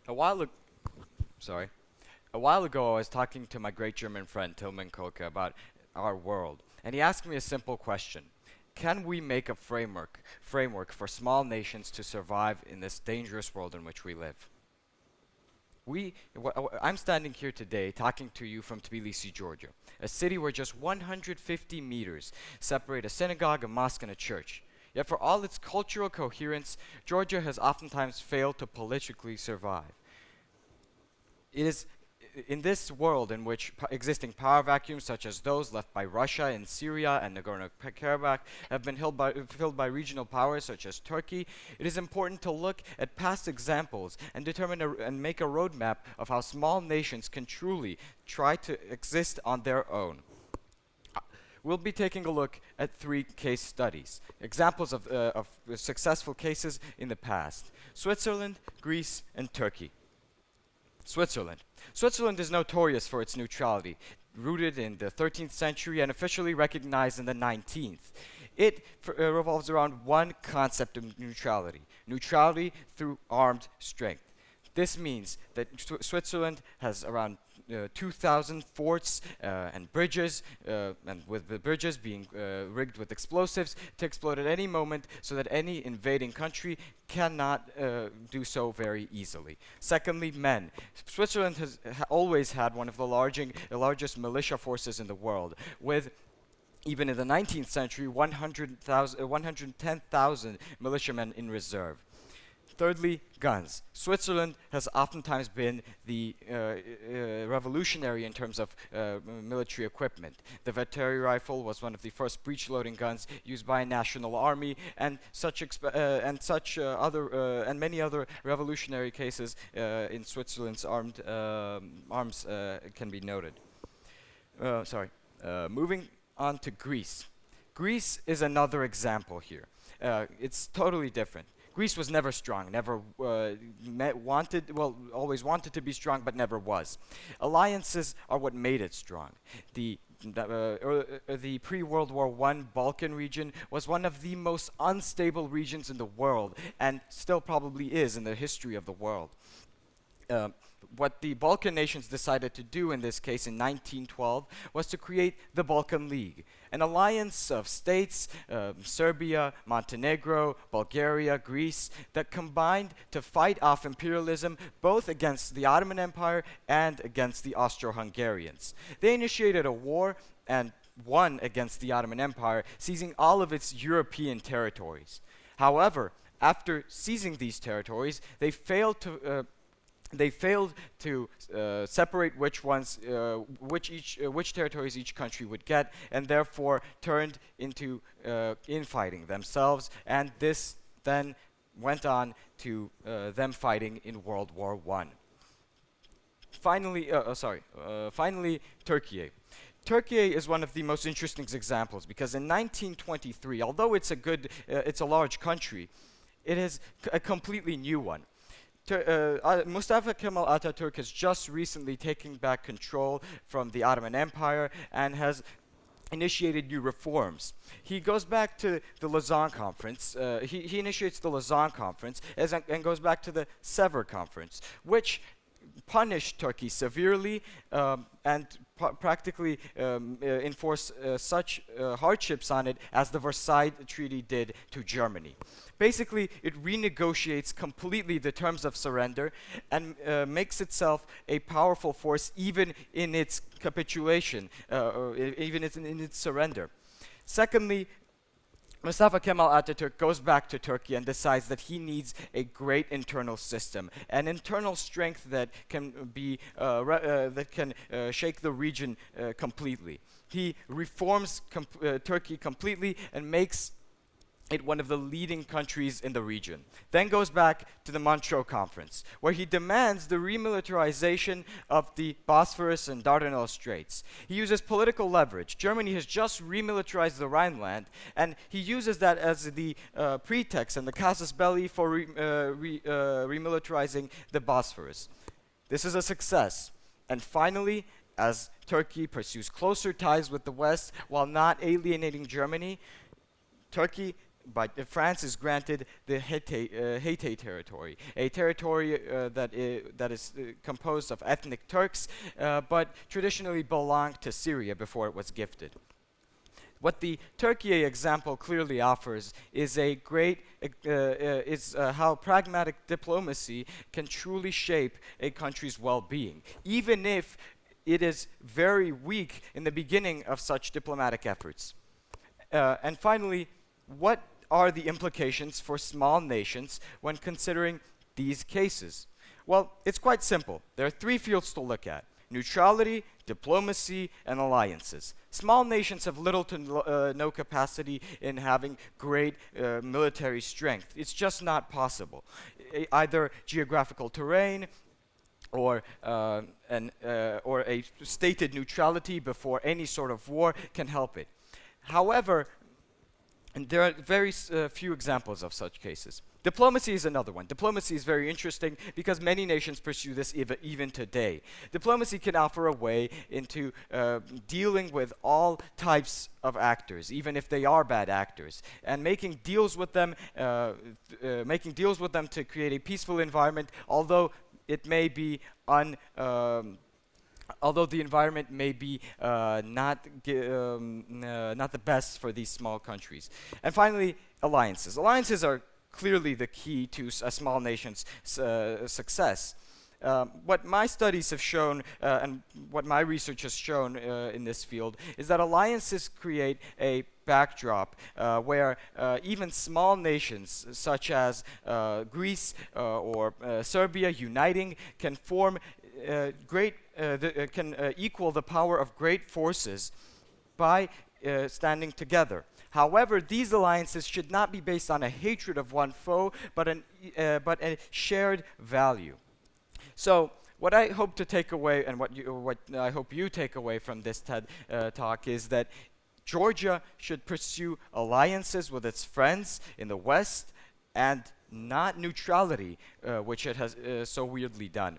A while ago, sorry, a while ago I was talking to my great German friend Tilman Koke about our world, and he asked me a simple question. Can we make a framework for small nations to survive in this dangerous world in which we live? I'm standing here today talking to you from Tbilisi, Georgia, a city where just 150 meters separate a synagogue, a mosque, and a church. Yet for all its cultural coherence, Georgia has oftentimes failed to politically survive. It is in this world in which existing power vacuums such as those left by Russia in Syria and Nagorno-Karabakh have been filled by regional powers such as Turkey, it is important to look at past examples and determine and make a roadmap of how small nations can truly try to exist on their own. We'll be taking a look at 3 case studies, examples of successful cases in the past: Switzerland, Greece, and Turkey. Switzerland. Switzerland is notorious for its neutrality, rooted in the 13th century and officially recognized in the 19th. It revolves around one concept of neutrality: neutrality through armed strength. This means that Switzerland has around 2,000 forts and bridges, and with the bridges being rigged with explosives to explode at any moment so that any invading country cannot do so very easily. Secondly, men. Switzerland has always had one of the largest militia forces in the world, with even in the 19th century 110,000 militiamen in reserve. Thirdly, guns. Switzerland has oftentimes been the revolutionary in terms of military equipment. The Veteri rifle was one of the first breech-loading guns used by a national army, and many other revolutionary cases in Switzerland's arms can be noted. Moving on to Greece. Greece is another example here. It's totally different. Greece was never strong, always wanted to be strong, but never was. Alliances are what made it strong. The pre-World War I Balkan region was one of the most unstable regions in the world, and still probably is in the history of the world. What the Balkan nations decided to do in this case in 1912 was to create the Balkan League, an alliance of states, Serbia, Montenegro, Bulgaria, Greece, that combined to fight off imperialism both against the Ottoman Empire and against the Austro-Hungarians. They initiated a war and won against the Ottoman Empire, seizing all of its European territories. However, after seizing these territories, they failed to separate which territories each country would get, and therefore turned into infighting themselves, and this then went on to them fighting in World War I. Finally, Turkey. Turkey is one of the most interesting examples because in 1923, although it's a large country, it is a completely new one. Mustafa Kemal Atatürk has just recently taken back control from the Ottoman Empire and has initiated new reforms. He goes back to the Lausanne Conference. He initiates the Lausanne Conference and goes back to the Sevres Conference, which punished Turkey severely and practically enforce such hardships on it as the Versailles Treaty did to Germany. Basically, it renegotiates completely the terms of surrender and makes itself a powerful force even in its capitulation, or even in its surrender. Secondly, Mustafa Kemal Atatürk goes back to Turkey and decides that he needs a great internal system, an internal strength that can shake the region completely. He reforms Turkey completely and makes it one of the leading countries in the region. Then goes back to the Montreux Conference, where he demands the remilitarization of the Bosphorus and Dardanelles Straits. He uses political leverage. Germany has just remilitarized the Rhineland, and he uses that as the pretext and the casus belli for remilitarizing the Bosphorus. This is a success. And finally, as Turkey pursues closer ties with the West while not alienating Germany, Turkey France is granted the Hatay territory, a territory that is composed of ethnic Turks, but traditionally belonged to Syria before it was gifted. What the Turkey example clearly offers is how pragmatic diplomacy can truly shape a country's well-being, even if it is very weak in the beginning of such diplomatic efforts. And finally, what are the implications for small nations when considering these cases? Well, it's quite simple. There are three fields to look at: neutrality, diplomacy, and alliances. Small nations have little to no capacity in having great military strength. It's just not possible. Either geographical terrain, or a stated neutrality before any sort of war can help it. However, and there are very few examples of such cases. Diplomacy is another one. Diplomacy is very interesting because many nations pursue this even today. Diplomacy can offer a way into dealing with all types of actors, even if they are bad actors, and making deals with them to create a peaceful environment, although it may be although the environment may be not the best for these small countries. And finally, alliances. Alliances are clearly the key to a small nation's success. What my studies have shown, and what my research has shown in this field, is that alliances create a backdrop where even small nations such as Greece or Serbia uniting can form equal the power of great forces by standing together. However, these alliances should not be based on a hatred of one foe, but a shared value. So, what I hope to take away, and what I hope you take away from this TED talk, is that Georgia should pursue alliances with its friends in the West, and not neutrality, which it has so weirdly done.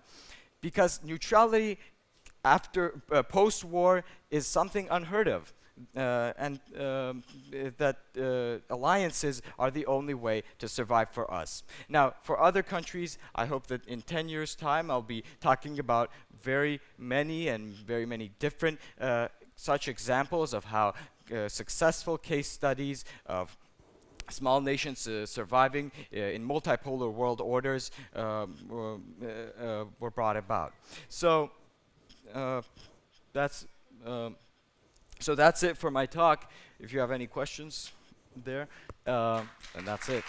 Because neutrality after post-war is something unheard of, and that alliances are the only way to survive for us. Now, for other countries, I hope that in 10 years' time, I'll be talking about very many different such examples of how successful case studies of small nations surviving in multipolar world orders were brought about. So that's it for my talk. If you have any questions there, and that's it.